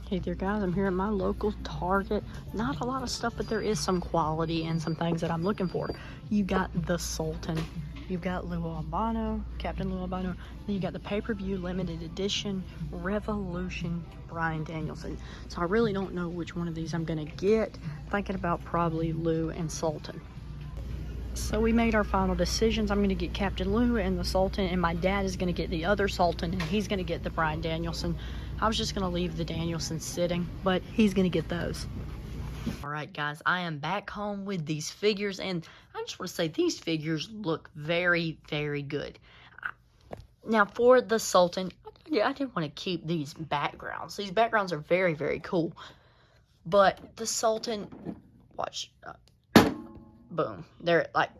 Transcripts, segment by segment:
Hey there guys, I'm here at my local Target. Not a lot of stuff, but there is some quality and some things that I'm looking for. You got the Sultan, you've got Lou Albano, Captain Lou Albano, then you got the pay-per-view limited edition Revolution Bryan Danielson. So I really don't know which one of these I'm gonna get. Thinking about probably Lou and Sultan. So we made our final decisions. I'm going to get Captain Lou and the Sultan, and my dad is going to get the other Sultan, and he's going to get the Bryan Danielson. I was just going to leave the Danielson sitting, but he's going to get those. All right, guys, I am back home with these figures, and I just want to say these figures look very, very good. Now, for the Sultan, I didn't want to keep these backgrounds. These backgrounds are very, very cool. But the Sultan, watch, boom, they're like,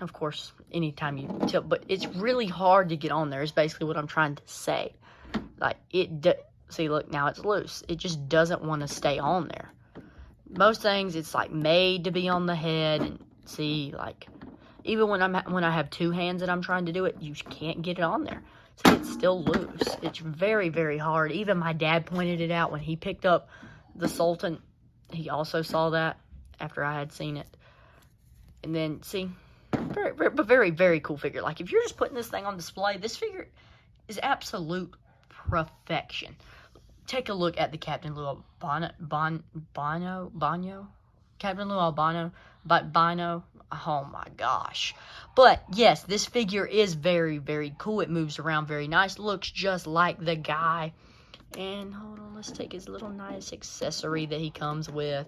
of course, anytime you tilt, but it's really hard to get on there is basically what I'm trying to say. Like, see, look, now it's loose. It just doesn't want to stay on there. Most things, it's like made to be on the head, and see, like, even when I have two hands and I'm trying to do it, you can't get it on there. See, it's still loose. It's very, very hard. Even my dad pointed it out when he picked up the Sultan. He also saw that after I had seen it. And then, see, very, very cool figure. Like, if you're just putting this thing on display, this figure is absolute perfection. Take a look at the Captain Lou Albano, Captain Lou Albano, Bino. Oh my gosh. But, yes, this figure is very, very cool. It moves around very nice. Looks just like the guy. And, hold on, let's take his little nice accessory that he comes with.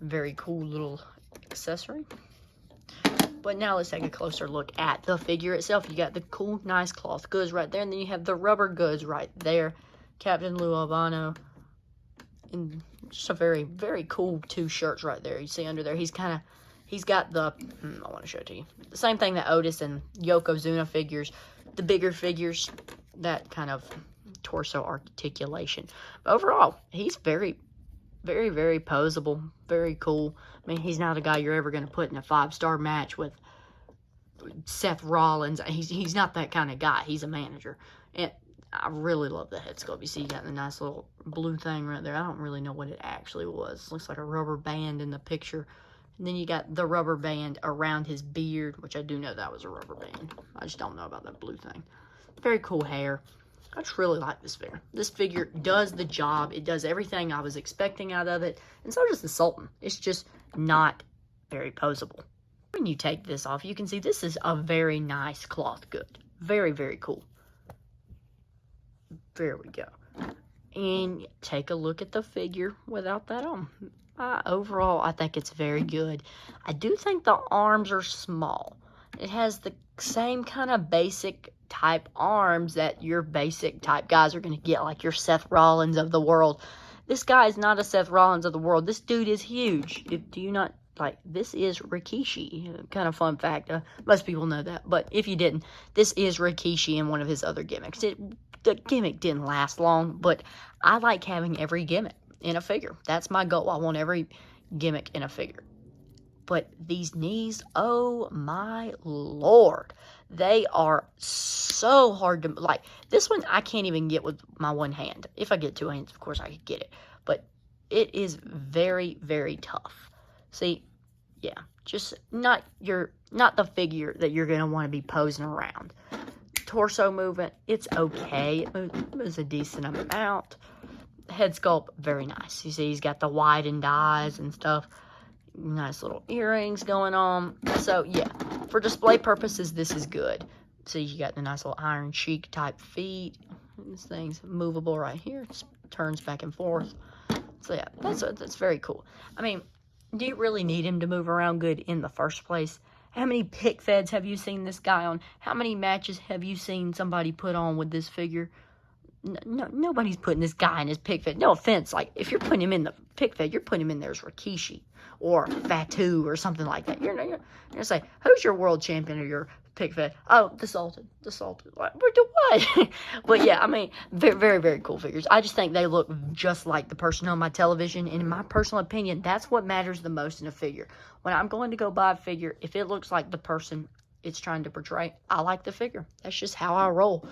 Very cool little accessory. But now let's take a closer look at the figure itself. You got the cool, nice cloth goods right there. And then you have the rubber goods right there. Captain Lou Albano. And just a very, very cool two shirts right there. You see under there, he's got the, I want to show it to you. The same thing that Otis and Yokozuna figures. The bigger figures, that kind of torso articulation. But overall, he's very, very, very posable. Very cool. I mean, he's not a guy you're ever going to put in a 5-star match with Seth Rollins. He's not that kind of guy. He's a manager. And I really love the head sculpt. You see, you got the nice little blue thing right there. I don't really know what it actually was. Looks like a rubber band in the picture. And then you got the rubber band around his beard, which I do know that was a rubber band. I just don't know about that blue thing. Very cool hair. I just really like this figure. This figure does the job. It does everything I was expecting out of it. And so does the Sultan. It's just not very posable. When you take this off, you can see this is a very nice cloth good. Very, very cool. There we go. And take a look at the figure without that on. Overall, I think it's very good. I do think the arms are small. It has the same kind of basic type arms that your basic type guys are going to get, like your Seth Rollins of the world. This guy is not a Seth Rollins of the world. This dude is huge. Do you not, like, this is Rikishi. Kind of fun fact. Most people know that, but if you didn't, this is Rikishi in one of his other gimmicks. The gimmick didn't last long, but I like having every gimmick in a figure. That's my goal. I want every gimmick in a figure. But these knees, oh my Lord. They are so hard to, like, this one I can't even get with my one hand. If I get two hands, of course I could get it. But it is very, very tough. See, yeah, just not the figure that you're going to want to be posing around. Torso movement, it's okay. It moves a decent amount. Head sculpt, very nice. You see he's got the widened eyes and stuff. Nice little earrings going on. So, yeah, for display purposes, this is good. See, you got the nice little Iron Sheik type feet. This thing's movable right here. It turns back and forth. So, yeah, that's very cool. I mean, do you really need him to move around good in the first place? How many pick feds have you seen this guy on? How many matches have you seen somebody put on with this figure? No, nobody's putting this guy in his pick fed. No offense, like, if you're putting him in the pick fed, you're putting him in there as Rikishi or Fatu or something like that. You're going to say, who's your world champion or your pick fed? Oh, the Sultan. What? But yeah, I mean, very, very, very cool figures. I just think they look just like the person on my television. And in my personal opinion, that's what matters the most in a figure. When I'm going to go buy a figure, if it looks like the person it's trying to portray, I like the figure. That's just how I roll.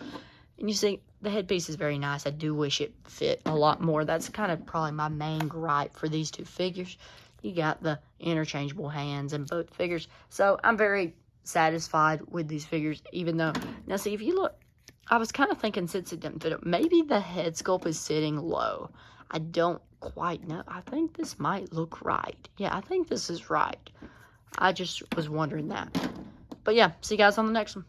And you see, the headpiece is very nice. I do wish it fit a lot more. That's kind of probably my main gripe for these two figures. You got the interchangeable hands in both figures. So I'm very satisfied with these figures, even though, now see, if you look, I was kind of thinking since it didn't fit up, maybe the head sculpt is sitting low. I don't quite know. I think this might look right. Yeah, I think this is right. I just was wondering that. But yeah, see you guys on the next one.